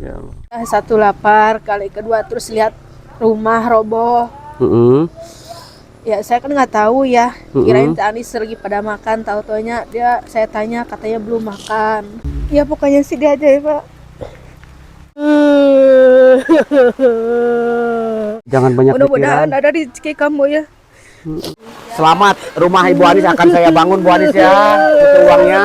Ya Allah. Satu lapar, kali kedua terus lihat rumah roboh. Ya saya kan nggak tahu ya, kirain Teh Anis lagi pada makan, tahu-taunya dia, saya tanya katanya belum makan. Ya pokoknya sih dia aja ya Pak. Jangan banyak pikiran. Mudah-mudahan ada rezeki kamu ya. Selamat, rumah Ibu Anis akan saya bangun Bu Anis ya. Itu uangnya.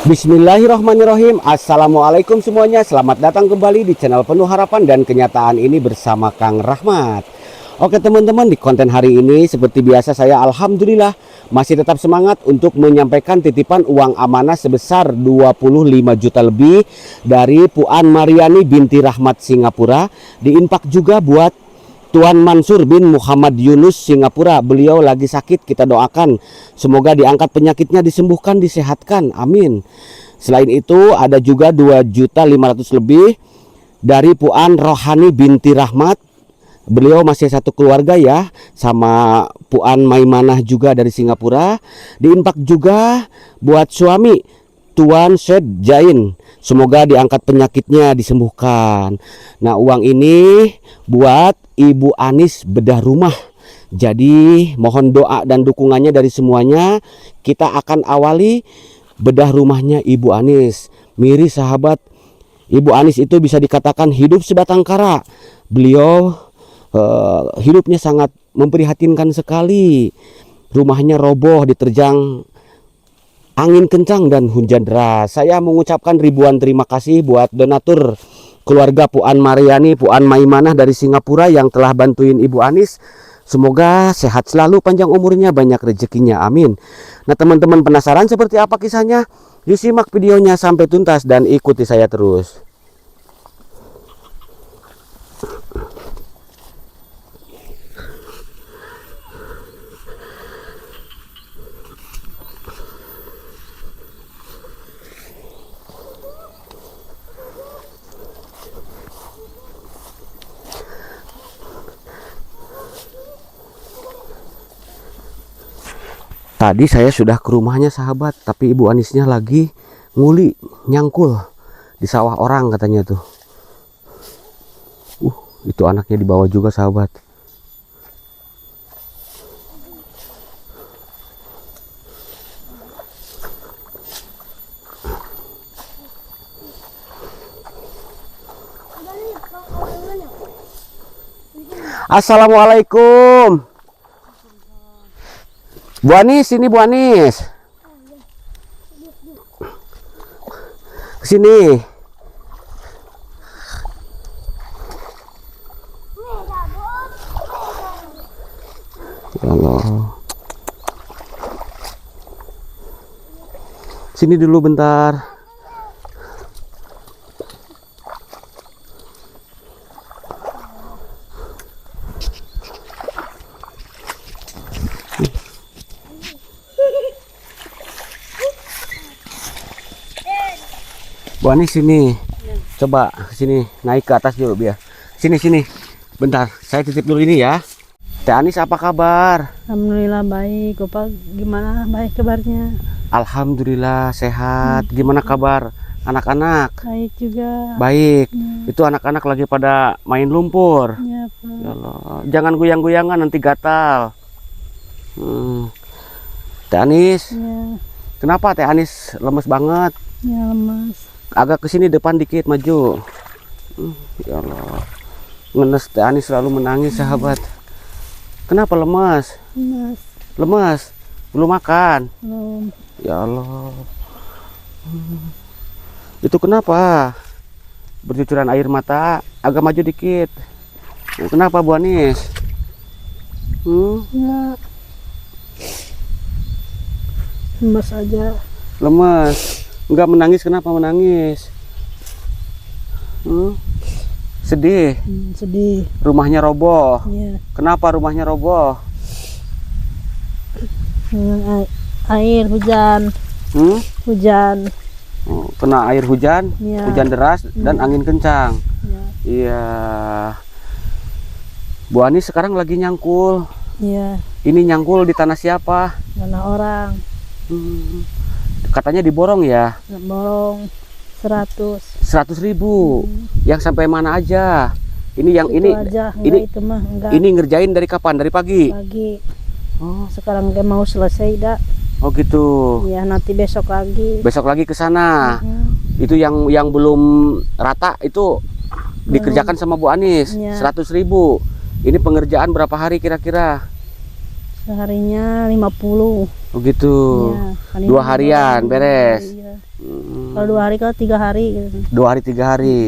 Bismillahirrahmanirrahim. Assalamualaikum semuanya. Selamat datang kembali di channel Penuh Harapan dan Kenyataan ini bersama Kang Rahmat. Oke teman-teman, di konten hari ini seperti biasa saya alhamdulillah masih tetap semangat untuk menyampaikan titipan uang amanah sebesar 25 juta lebih dari Puan Mariani binti Rahmat Singapura. Diinfak juga buat Tuan Mansur bin Muhammad Yunus Singapura. Beliau lagi sakit, kita doakan semoga diangkat penyakitnya, disembuhkan, disehatkan, amin. Selain itu ada juga 2.500.000 lebih dari Puan Rohani binti Rahmat. Beliau masih satu keluarga ya, sama Puan Maimanah juga dari Singapura. Diinfak juga buat suami Tuan Syed Jain, semoga diangkat penyakitnya, disembuhkan. Nah uang ini buat Ibu Anis bedah rumah. Jadi mohon doa dan dukungannya dari semuanya. Kita akan awali bedah rumahnya Ibu Anis. Miri sahabat, Ibu Anis itu bisa dikatakan hidup sebatang kara. Beliau hidupnya sangat memprihatinkan sekali. Rumahnya roboh diterjang angin kencang dan hujan deras. Saya mengucapkan ribuan terima kasih buat donatur keluarga Puan Mariani, Puan Maimanah dari Singapura yang telah bantuin Ibu Anis. Semoga sehat selalu, panjang umurnya, banyak rezekinya, amin. Nah teman-teman penasaran seperti apa kisahnya? Yuk simak videonya sampai tuntas dan ikuti saya terus. Tadi saya sudah ke rumahnya sahabat, tapi Ibu Anisnya lagi nguli, nyangkul di sawah orang katanya tuh. Itu anaknya dibawa juga sahabat. Assalamualaikum. Bu Anis, sini Bu Anis. Sini. Ya Allah. Sini dulu bentar. Bu Anis sini, coba sini naik ke atas dulu biar. Sini, bentar. Saya titip dulu ini ya. Teh Anis apa kabar? Alhamdulillah baik. Bapak gimana baik kabarnya? Alhamdulillah sehat. Gimana kabar anak-anak? Baik juga. Baik. Itu anak-anak lagi pada main lumpur. Ya, Pak. Ya Allah. Jangan goyang-goyangan nanti gatal. Teh Anis. Ya, Kenapa Teh Anis lemes banget? ya lemas. Agak ke sini depan dikit, maju. Ya Allah. Ngenes Teh Anis selalu menangis sahabat. Kenapa lemas? Lemas. Lemas? Belum makan? Belum. Ya Allah. Itu kenapa? Bercucuran air mata, agak maju dikit. Kenapa Bu Anis? Ya. Lemas aja. Lemas. Enggak menangis, kenapa menangis? Sedih. Sedih. Rumahnya roboh. Ya. Kenapa rumahnya roboh? Dengan air hujan. Hujan. Oh, kena air hujan, Ya. hujan deras dan angin kencang. Ya. Iya. Bu Ani sekarang lagi nyangkul. Iya, Ini nyangkul di tanah siapa? tanah orang. Katanya diborong ya. Borong 100. 100.000. Yang sampai mana aja? Ini yang Itu ini aja, ini enggak itu mah enggak. ini ngerjain dari kapan? Dari pagi. Pagi. Oh, Sekarang dia mau selesai dah. oh gitu. Ya nanti besok lagi. Besok lagi ke sana. Mm-mm. Itu yang belum rata itu dikerjakan sama Bu Anis. Iya. 100.000. Ini pengerjaan berapa hari kira-kira? Seharinya 50. Oh gitu. Iya, kan ini 2 harian borong. beres. Iya. Hmm. Kalau 2 hari, kalau 3 hari gitu. 2 hari 3 hari.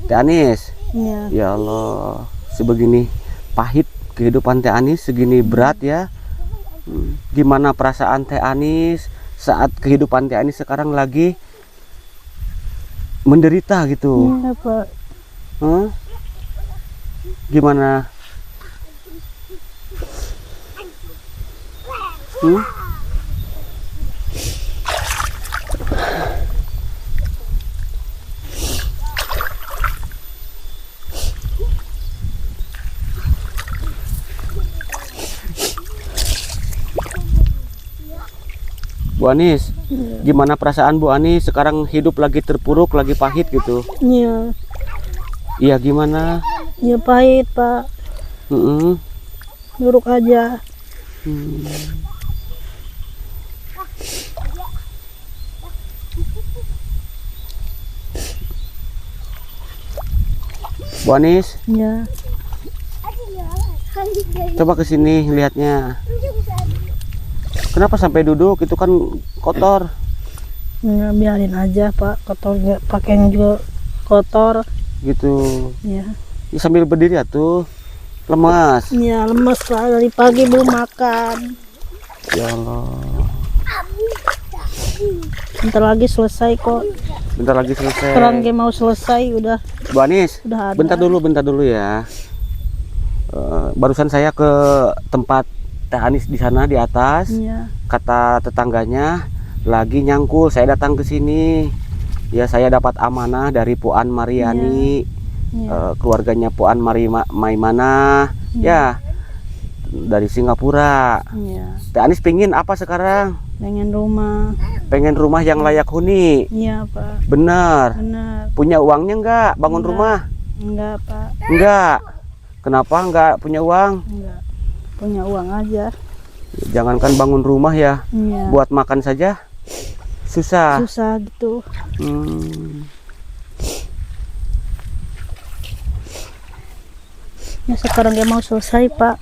Teh Anis, Iya. ya Allah, sebegini pahit kehidupan Teh Anis, segini berat ya. Gimana perasaan Teh Anis saat kehidupan Teh Anis sekarang lagi menderita gitu? Iya, Pak. Hah? Gimana? Bu Anis, gimana perasaan Bu Anis sekarang hidup lagi terpuruk, lagi pahit gitu? Iya. Iya gimana? Ya pahit, Pak. Mm-mm. Buruk aja. Bu Anis, Ya. coba ke sini lihatnya. Kenapa sampai duduk? Itu kan kotor. Ya, biarin aja, Pak. Kotor juga, pakainya juga kotor. Gitu. Ya. Ya, sambil berdiri atuh. Lemas. Ya, lemes, Pak. Dari pagi belum makan. Ya Allah. Bentar lagi selesai kok. Bentar lagi selesai. Sekarang dia mau selesai udah Bu Anis, udah ada. bentar dulu ya. Barusan saya ke tempat Teh Anis di sana di atas. Iya. Kata tetangganya lagi nyangkul. Saya datang ke sini. Ya saya dapat amanah dari Puan Mariani, Iya. keluarganya Puan Maimana. Ya dari Singapura. Iya. Teh Anis pingin apa sekarang? Pengen rumah. Pengen rumah yang layak huni. Iya, Pak. Benar. Benar. Punya uangnya enggak bangun Enggak. rumah? Enggak, Pak. Enggak. Kenapa enggak punya uang? Enggak. Punya uang aja. Jangankan bangun rumah ya, Iya. buat makan saja susah. Susah gitu. Ya sekarang dia mau selesai, Pak.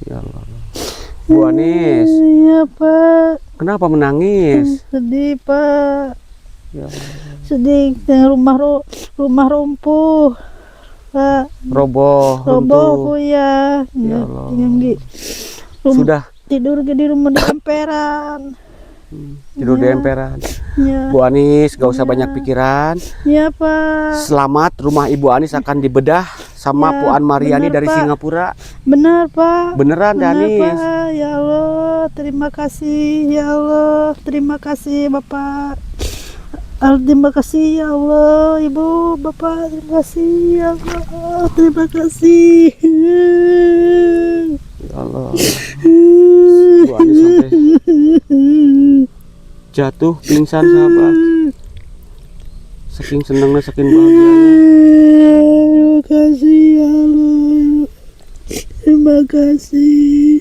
Ya Allah. Bu Anis, Iya, Pak. kenapa menangis? Sedih, Pak. Ya Allah. Sedih. Rumah rumpuh, Pak. Roboh, Roboh, runtuh. ya. Ya Allah. Yang di Sudah tidur di rumah di emperan. tidur di emperan. Ya. Bu Anis, gak usah banyak pikiran. Ya, Pak. Selamat, rumah Ibu Anis akan dibedah sama Ya, Puan Mariani benar, dari Pak. Singapura. Benar, Pak. Beneran, Benar, Danis. Pak. Ya Allah, terima kasih. Ya Allah, terima kasih, Bapak. Terima kasih, ya Allah. Ibu, Bapak, terima kasih. Ya Allah, terima kasih. Ya Allah. Bu Anis sampai jatuh pingsan sahabat. Saking senangnya, saking bahagianya. Terima kasih, ya Allah. Terima kasih.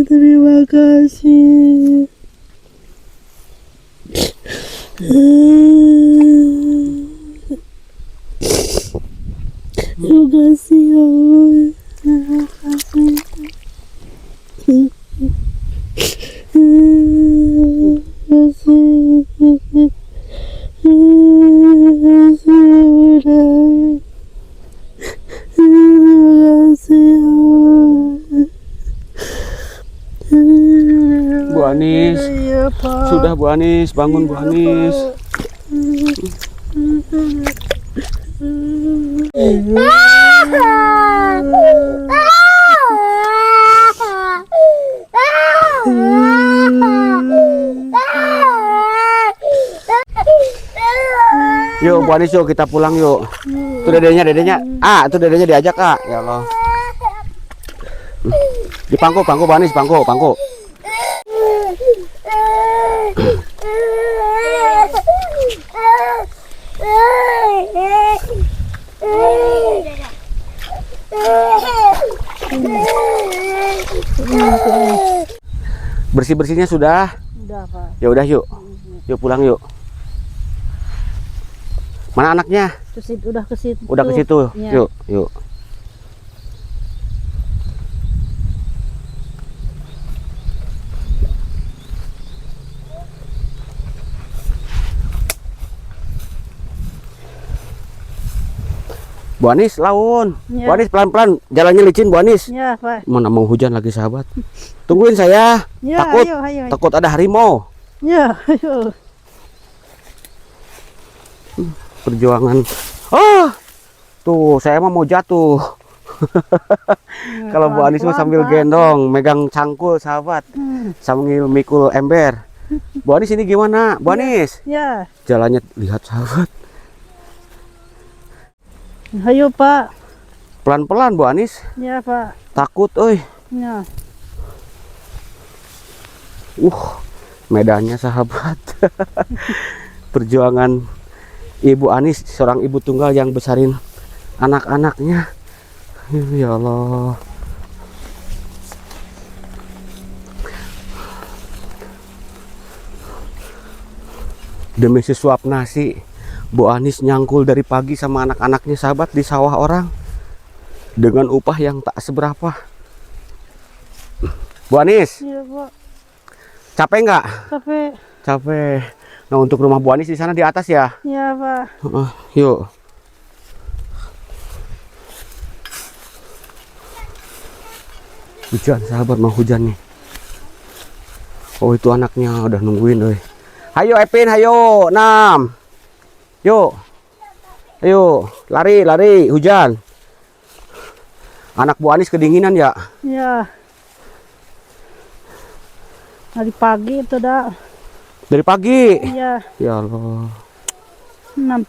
Terima kasih. Terima kasih, ya Allah. Terima kasih. Terima kasih. Anis. Iya, Pak. Sudah Bu Anis, bangun Bu Anis. Yuk Bu Anis, yuk kita pulang yuk. Tuh dedenya. Tuh dedenya diajak Ya Allah. Di pangku Bu Anis, pangku. Bersih-bersihnya sudah? Udah, Pak. Ya udah yuk. Yuk pulang yuk. Mana anaknya? Udah ke situ. Udah ke situ. Ya. Yuk. Bu Anis, laun. Ya. Bu Anis pelan-pelan, jalannya licin Bu Anis. Ya, Pak. Mana mau hujan lagi sahabat. Tungguin saya. Ya, Takut. ayo. Takut ada harimau. Ya, ayo. Perjuangan. Tuh saya mah mau jatuh. Kalau Bu Anis mah sambil gendong, megang cangkul sahabat, sambil mikul ember. Bu Anis ini gimana? Bu Anis? Ya. Jalannya lihat sahabat. Ayo, Pak. Pelan-pelan Bu Anis. Ya, Pak. Takut, oi. Ya. Medannya sahabat. Perjuangan Ibu Anis, seorang ibu tunggal yang besarin anak-anaknya. Ya Allah. Demi sesuap nasi, Bu Anis nyangkul dari pagi sama anak-anaknya sahabat di sawah orang dengan upah yang tak seberapa. Bu Anis, Iya, Pak. capek nggak? Capek. Capek. Nah untuk rumah Bu Anis di sana di atas ya. Iya, Pak. Yuk. Hujan sahabat, mau hujan nih. Oh itu anaknya udah nungguin, oi. Hayo Epin, hayo, 6. Yuk. Ayo, lari, hujan. Anak Bu Anis kedinginan ya? Iya. Dari pagi itu dah. Dari pagi? Iya. Ya Allah. 6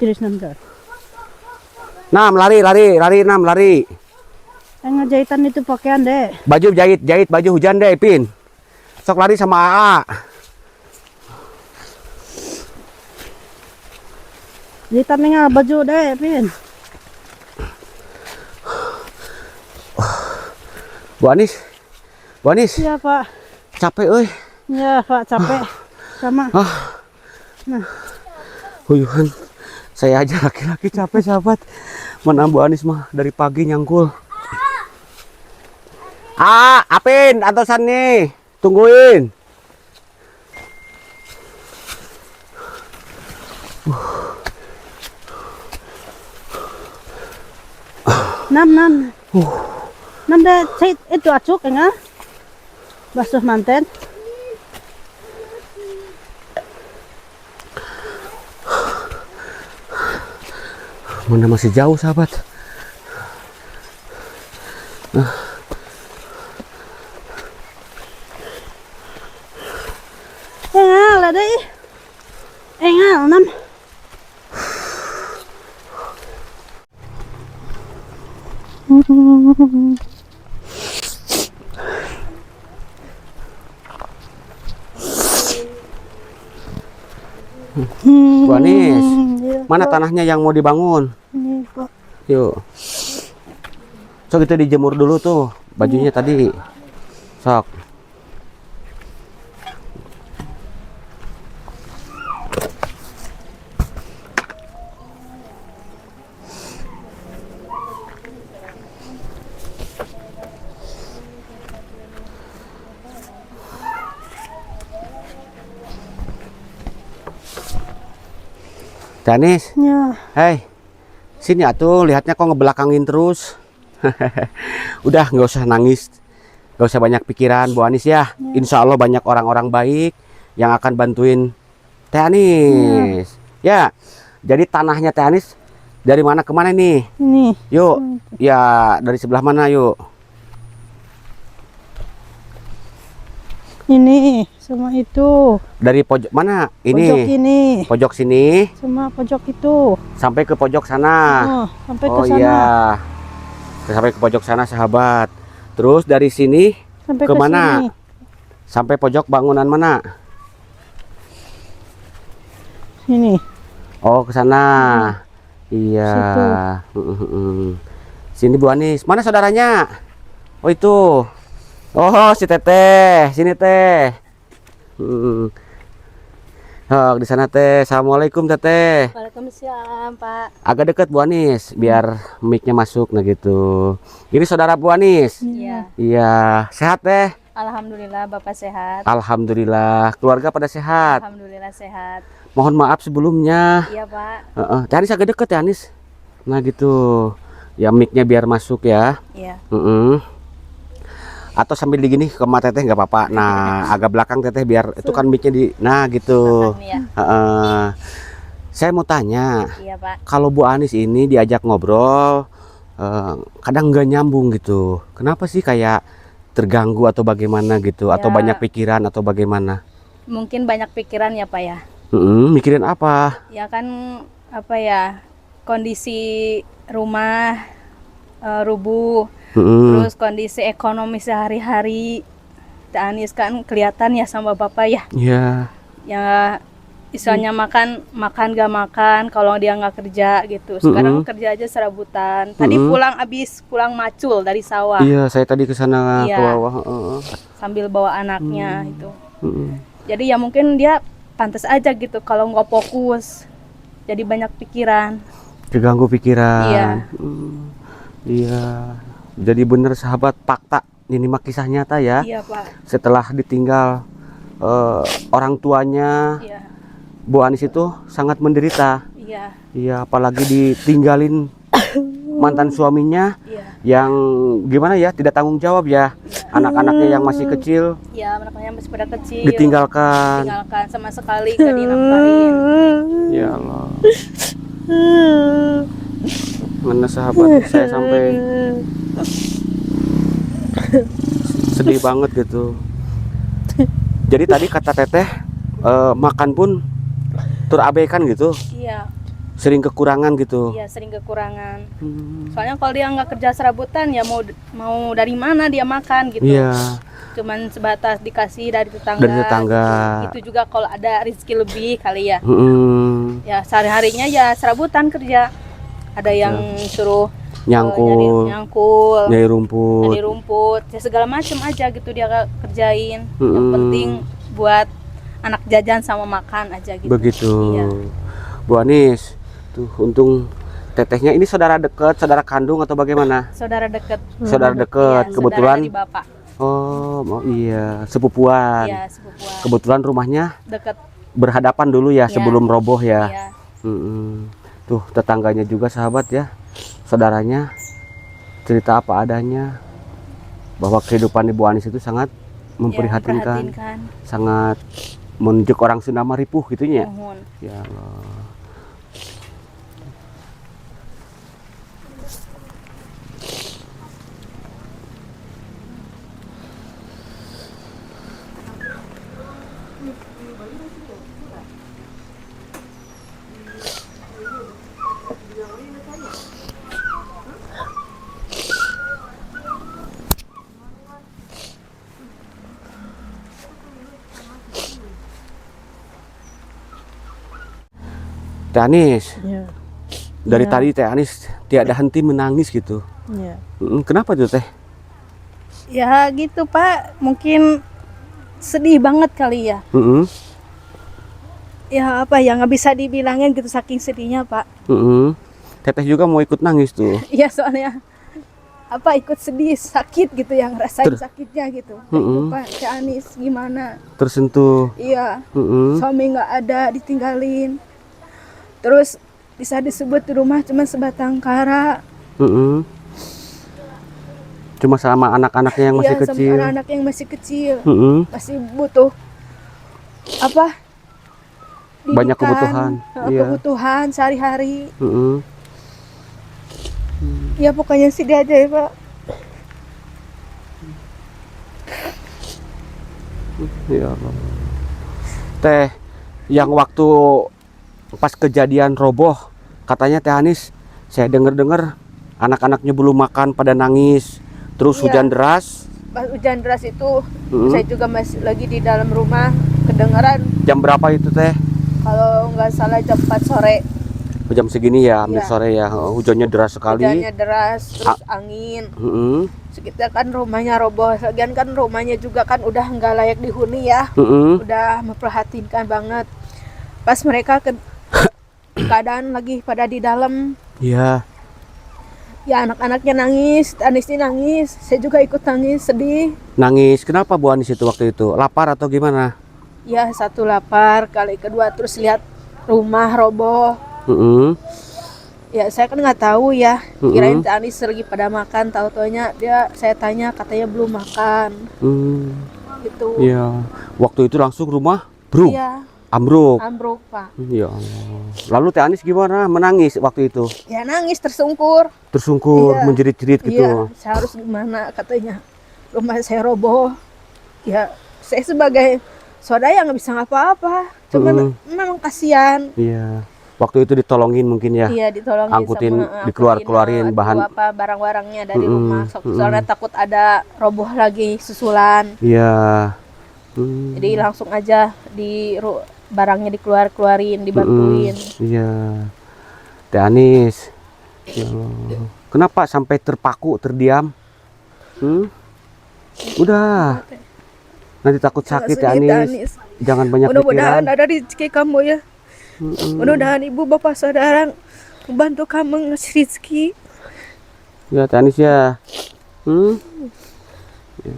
Nam, lari, 6, lari. Ngejahitan itu pakaian deh. Baju jahit baju hujan deh, Epin. Sok lari sama AA. Jahitan tinggal baju deh, Pin. Bu Anis. Iya, Pak. Capek, oi. Iya, Pak, capek. Sama. Nah. Huyuhan. Saya aja laki-laki capek, sahabat. Mana Bu Anis mah dari pagi nyangkul. Apin, antosan nih. Tungguin. Nam. Nam deh, saya itu acuk enggak? Basuh manten. Mana masih jauh, sahabat. Engal ada ih. Engal Nam. Bu Anis, Iya, mana Pak. tanahnya yang mau dibangun? Ini, Pak. Yuk. Sok itu dijemur dulu tuh bajunya tadi. Sok. Danis, Ya. hei, sini atuh, lihatnya kok ngebelakangin terus. Udah nggak usah nangis, nggak usah banyak pikiran Bu Anis ya. Insya Allah banyak orang-orang baik yang akan bantuin Teh Anis. Ya, jadi tanahnya Teh Anis dari mana ke mana nih? Ini. Yuk, ya dari sebelah mana yuk? Ini sama itu. Dari pojok mana? Pojok Ini. ini. Pojok sini Sama pojok itu. sampai ke pojok sana. Sampai ke Oh sana. iya. Sampai ke pojok sana, sahabat. Terus dari sini Sampai ke ke mana? sini. Sampai pojok bangunan mana? Sini. Oh, ke sana. Iya. Sini Bu Anis. Mana saudaranya? Oh, itu. Oh, si Teteh. Sini, Teh. Oh, di sana, Teh. Assalamualaikum, Teteh. Waalaikumsalam, Pak. Agak dekat Bu Anis biar mic-nya masuk nah gitu. Ini saudara Bu Anis. Iya. Iya, sehat, Teh. Alhamdulillah Bapak sehat. Alhamdulillah, keluarga pada sehat. Alhamdulillah sehat. Mohon maaf sebelumnya. Iya, Pak. Teh Anis agak deket ya, Anis. Nah gitu. Ya mic-nya biar masuk ya. Iya. Atau sambil digini ke mata Teteh nggak apa-apa. Nah, agak belakang Teteh biar itu kan mic-nya di. Nah gitu. Ya. Saya mau tanya, Iya, Pak. kalau Bu Anis ini diajak ngobrol, kadang nggak nyambung gitu. Kenapa sih, kayak terganggu atau bagaimana gitu? Atau Ya. banyak pikiran atau bagaimana? Mungkin banyak pikiran ya, Pak ya. Mikirin apa? Ya kan apa ya? Kondisi rumah rubuh. Terus kondisi ekonomi sehari-hari. Teh Anis kan kelihatan ya sama Bapak ya. Iya. Ya misalnya makan gak makan kalau dia nggak kerja gitu. Sekarang kerja aja serabutan. Tadi pulang macul dari sawah. Iya, saya tadi ke sana Iya. ke bawah. Sambil bawa anaknya itu. Jadi ya mungkin dia pantas aja gitu kalau nggak fokus. Jadi banyak pikiran. Keganggu pikiran. Iya. Iya. Jadi bener sahabat, fakta. Ini mah kisah nyata ya. Iya, Pak. Setelah ditinggal orang tuanya, Iya. Bu Anis itu sangat menderita. Iya. Iya, apalagi ditinggalin mantan suaminya Iya. yang gimana ya, tidak tanggung jawab ya. Anak-anaknya yang masih kecil Ya, anaknya masih pada kecil. ditinggalkan. Tinggalkan sama sekali gak dinafkahin. Ya Allah. Mana sahabat, saya sampai sedih banget gitu. Jadi tadi kata Teteh, makan pun terabaikan gitu, Iya. sering kekurangan gitu. Iya, sering kekurangan. Soalnya kalau dia nggak kerja serabutan ya mau dari mana dia makan gitu. Iya. Cuman sebatas dikasih dari tetangga. Dari tetangga. Gitu. Itu juga kalau ada rezeki lebih kali ya. Mm-mm. Ya sehari-harinya ya serabutan kerja. Ada yang suruh Nyangkul, nyangkul, nyari rumput. nyari rumput, ya segala macam aja gitu dia kerjain. Yang penting buat anak jajan sama makan aja gitu. Begitu. Iya. Bu Anis, tuh untung Tetehnya ini saudara dekat, saudara kandung atau bagaimana? Saudara deket. Saudara dekat, Iya, kebetulan. saudara dari bapak. Oh iya, sepupuan. Iya, sepupuan. Kebetulan rumahnya Deket. berhadapan dulu ya, Iya. sebelum roboh ya. Iya. Tuh tetangganya juga sahabat ya, saudaranya cerita apa adanya bahwa kehidupan Ibu Anis itu sangat memprihatinkan, Memprihatinkan. sangat menunjuk orang Sunda mah ripuh gitunya. Mohon. Ya Allah. Teh Anis, Iya. dari Iya. tadi Teh Anis tiada henti menangis gitu. Iya. Kenapa tuh Teh? Ya gitu Pak, mungkin sedih banget kali ya. Ya apa ya, nggak bisa dibilangin gitu saking sedihnya Pak. Teteh juga mau ikut nangis tuh. Iya soalnya apa ikut sedih, sakit gitu yang ngerasain sakitnya gitu. Itu Pak, Teh Anis gimana? Tersentuh. Iya, suami nggak ada, ditinggalin. Terus bisa disebut di rumah cuma sebatang kara. Cuma sama anak-anaknya yang masih Iya, kecil. sama anak-anak yang masih kecil. Mm-mm. Masih butuh apa Banyak didikan, kebutuhan. Iya. kebutuhan sehari-hari. Mm-mm. Ya pokoknya sih dia aja ya Pak. Ya Allah. Teh, yang waktu pas kejadian roboh, katanya Teh Anis, saya dengar-dengar anak-anaknya belum makan pada nangis. Terus Iya. hujan deras. Pas hujan deras itu Mm-mm. saya juga masih lagi di dalam rumah, kedengaran Jam berapa itu Teh? kalau nggak salah jam 4 sore. Jam segini ya, hampir Iya. sore ya. Hujannya deras sekali. Hujannya deras, terus angin. Mm-mm. Sekitar kan rumahnya roboh. Lagian kan rumahnya juga kan udah nggak layak dihuni ya. Mm-mm. Udah memprihatinkan banget. Pas mereka keadaan lagi pada di dalam, Iya. ya anak-anaknya nangis, Anisnya nangis, saya juga ikut nangis, sedih. Nangis. Kenapa Bu Anis itu waktu itu? Lapar atau gimana? Ya satu lapar, kali kedua terus lihat rumah roboh. Mm-mm. Ya saya kan nggak tahu ya, Mm-mm. kirain Teh Anis lagi pada makan, tahu-taunya dia, saya tanya katanya belum makan, gitu. Iya. Waktu itu langsung rumah bro, Iya, ambruk. ambruk Pak. Ya Allah. Lalu Teh Anis gimana? Menangis waktu itu? Ya nangis tersungkur. Tersungkur, Iya. menjerit-jerit gitu. Iya, saya harus gimana katanya, rumah saya roboh. Ya saya sebagai saudara yang nggak bisa ngapa-apa, cuman memang kasihan. Iya. Waktu itu ditolongin mungkin ya. Iya ditolongin Angkutin, sama dikeluarin bahan. apa barang-barangnya dari rumah. Soalnya takut ada roboh lagi susulan. Iya. Jadi langsung aja barangnya dikeluarin, dibantuin. Iya. Teh Anis. Ya Allah. Kenapa sampai terpaku, terdiam? Udah. Nanti takut sakit Teh Anis. Jangan banyak Mudah-mudahan pikiran. ada rezeki kamu ya. Mudah-mudahan ibu bapak saudara membantu kamu ngasih rezeki. Ya Teh Anis ya. Ya.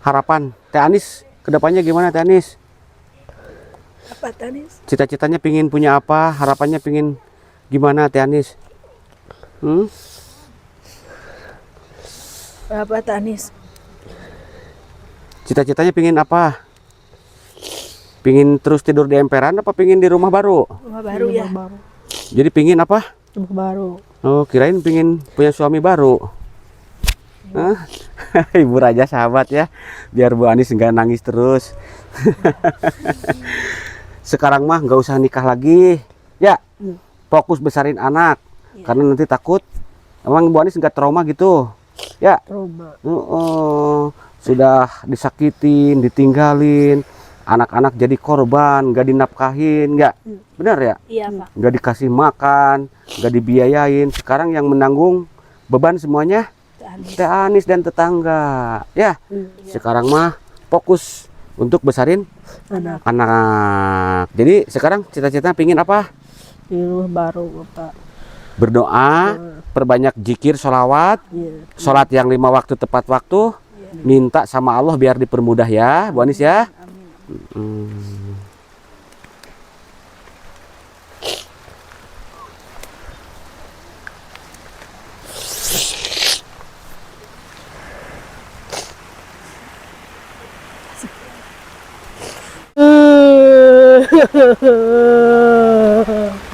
Harapan Teh Anis kedepannya gimana Teh Anis? Apa Tanis? Cita-citanya pingin punya apa? Harapannya pingin gimana Teh Anis? Apa Tanis? Cita-citanya pingin apa? Pingin terus tidur di emperan apa pingin di rumah baru? Rumah baru ya. Jadi pingin apa? Rumah baru. Oh, kirain pingin punya suami baru. Hah? Ibu Raja sahabat ya, biar Bu Anis nggak nangis terus. Sekarang mah nggak usah nikah lagi, ya. Fokus besarin anak, karena nanti takut. Emang Bu Anis nggak trauma gitu, ya? Trauma. Sudah disakitin, ditinggalin, anak-anak jadi korban, nggak dinafkahin, nggak? Benar ya? Iya Pak. Nggak dikasih makan, nggak dibiayain. Sekarang yang menanggung beban semuanya Teh Anis dan tetangga, ya. Sekarang mah fokus untuk besarin anak. Jadi sekarang cita-cita pingin apa? Di rumah baru Bapak. Berdoa, perbanyak zikir, sholawat, sholat yang 5 waktu tepat waktu, minta sama Allah biar dipermudah ya, Bu Anis ya.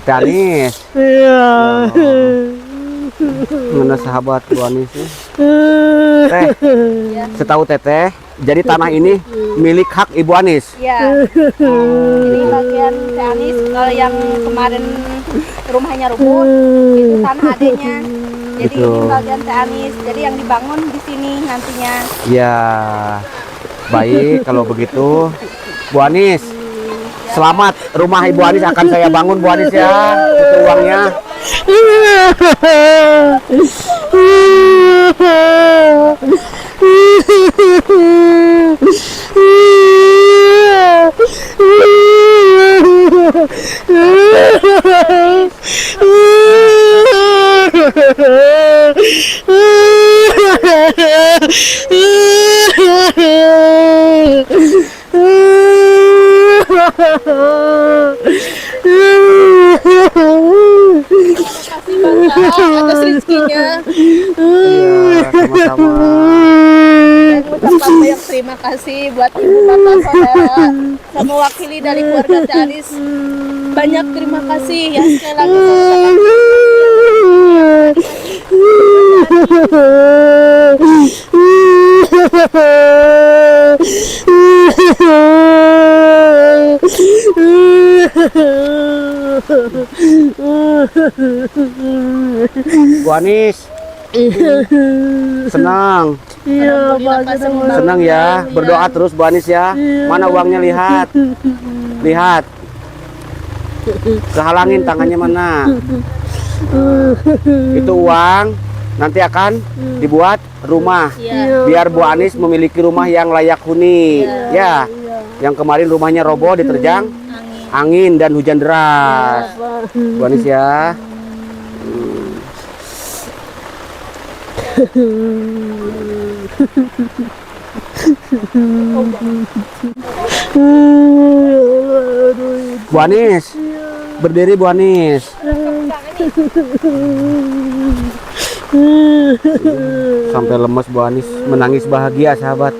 Teh Anis. Iya. Mana sahabat Bu Anis ya? Teh, setahu Teteh, jadi tanah ini milik hak Ibu Anis. Iya. Jadi bagian Teh Anis kalau yang kemarin rumahnya rubuh itu tanah adanya. Jadi Betul. ini bagian Teh Anis. Jadi yang dibangun di sini nantinya. Ya, baik kalau begitu, Bu Anis. Selamat, rumah Ibu Anis akan saya bangun Bu Anis ya. Itu uangnya. Makasih Bapak atas rezekinya. Iya, sama-sama. Saya mengucapkan banyak terima kasih buat ibu bapak saudara sama mewakili dari keluarga Teh Anis. Banyak terima kasih ya, sekali lagi saya ucapkan Bu Anis, senang. Iya, Pak, Senang ya, berdoa terus Bu Anis ya. Mana uangnya, lihat. Lihat. Kehalangin tangannya mana. Itu uang nanti akan dibuat rumah. Iya. Biar Bu Anis memiliki rumah yang layak huni. Ya. Yang kemarin rumahnya roboh diterjang angin dan hujan deras. Bu Anis ya. Bu Anis, berdiri Bu Anis. Sampai lemes Bu Anis, menangis bahagia sahabat.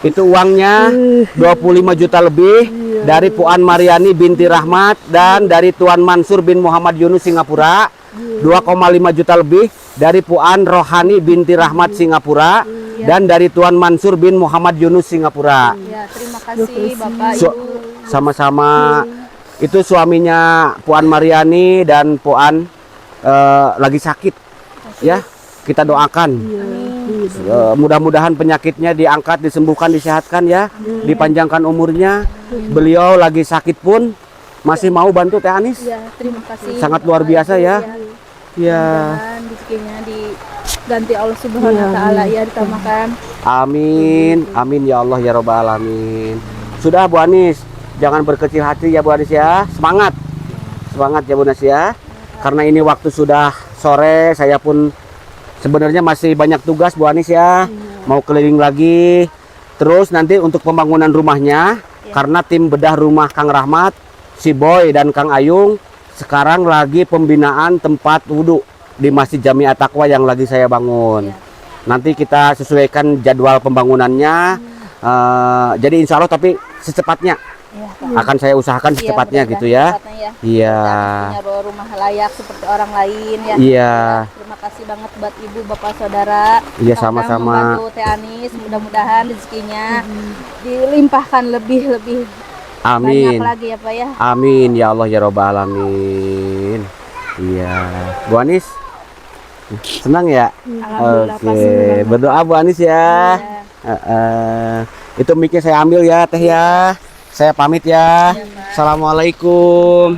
Itu uangnya 25 juta lebih dari Puan Mariani binti Rahmat dan dari Tuan Mansur bin Muhammad Yunus Singapura. 2,5 juta lebih dari Puan Rohani binti Rahmat Singapura dan dari Tuan Mansur bin Muhammad Yunus Singapura. Ya, terima kasih Bapak So- Ibu. Sama-sama. Itu suaminya Puan Mariani dan Puan lagi sakit. Ya, kita doakan. Mudah-mudahan penyakitnya diangkat, disembuhkan, disehatkan ya, dipanjangkan umurnya. Beliau lagi sakit pun masih mau bantu Teh Anis. Ya, terima kasih. Sangat luar biasa ya. Ya. Dan rezekinya diganti Allah Subhanahu wa taala ya, ditambahkan. Amin, amin ya Allah ya Rabbal alamin. Sudah Bu Anis, jangan berkecil hati ya Bu Anis ya. Semangat. Semangat ya Bu Anis ya. Karena ini waktu sudah sore, saya pun sebenarnya masih banyak tugas Bu Anis ya. Mau keliling lagi. Terus nanti untuk pembangunan rumahnya, karena tim bedah rumah Kang Rahmat, si Boy dan Kang Ayung sekarang lagi pembinaan tempat wudhu di Masjid Jami At-Taqwa yang lagi saya bangun. Nanti kita sesuaikan jadwal pembangunannya. Jadi insya Allah tapi secepatnya akan saya usahakan secepatnya gitu ya. Iya. Punya rumah layak seperti orang lain ya. Iya. Terima kasih banget buat ibu bapak saudara. Iya, Mudah-mudahan sama-sama. membantu Teh Anis, mudah-mudahan rezekinya dilimpahkan lebih Amin. banyak lagi ya Pak ya. Amin ya Allah ya Rabbal alamin. Iya. Bu Anis senang ya? Alhamdulillah, Oke, pasti senang. berdoa Bu Anis ya. Itu mic-nya saya ambil ya Teh ya. Saya pamit ya. Assalamualaikum.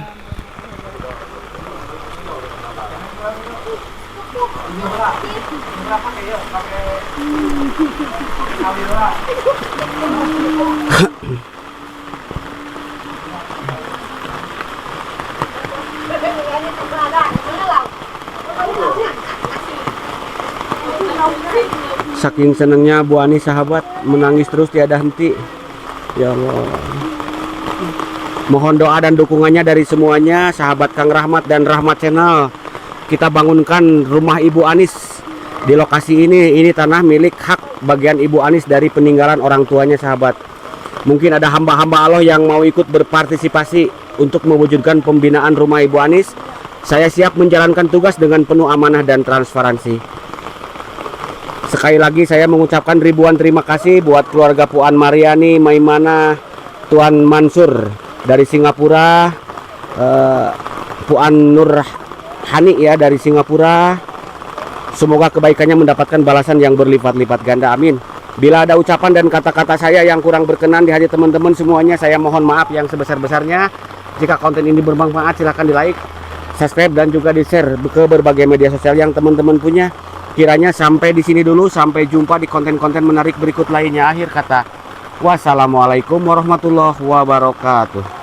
Saking senangnya Bu Anis sahabat, menangis terus tiada henti. Ya Allah. Mohon doa dan dukungannya dari semuanya, sahabat Kang Rahmat dan Rahmat Channel. Kita bangunkan rumah Ibu Anis di lokasi ini. Ini tanah milik hak bagian Ibu Anis dari peninggalan orang tuanya sahabat. Mungkin ada hamba-hamba Allah yang mau ikut berpartisipasi untuk mewujudkan pembinaan rumah Ibu Anis. Saya siap menjalankan tugas dengan penuh amanah dan transparansi. Sekali lagi saya mengucapkan ribuan terima kasih buat keluarga Puan Mariani, Maimana, Tuan Mansur dari Singapura, Puan Nur Hani ya dari Singapura. Semoga kebaikannya mendapatkan balasan yang berlipat-lipat ganda, amin. Bila ada ucapan dan kata-kata saya yang kurang berkenan di hati teman-teman semuanya, saya mohon maaf yang sebesar-besarnya. Jika konten ini bermanfaat, silahkan di like, subscribe dan juga di share ke berbagai media sosial yang teman-teman punya. Kiranya sampai di sini dulu, sampai jumpa di konten-konten menarik berikut lainnya. Akhir kata, wassalamualaikum warahmatullahi wabarakatuh.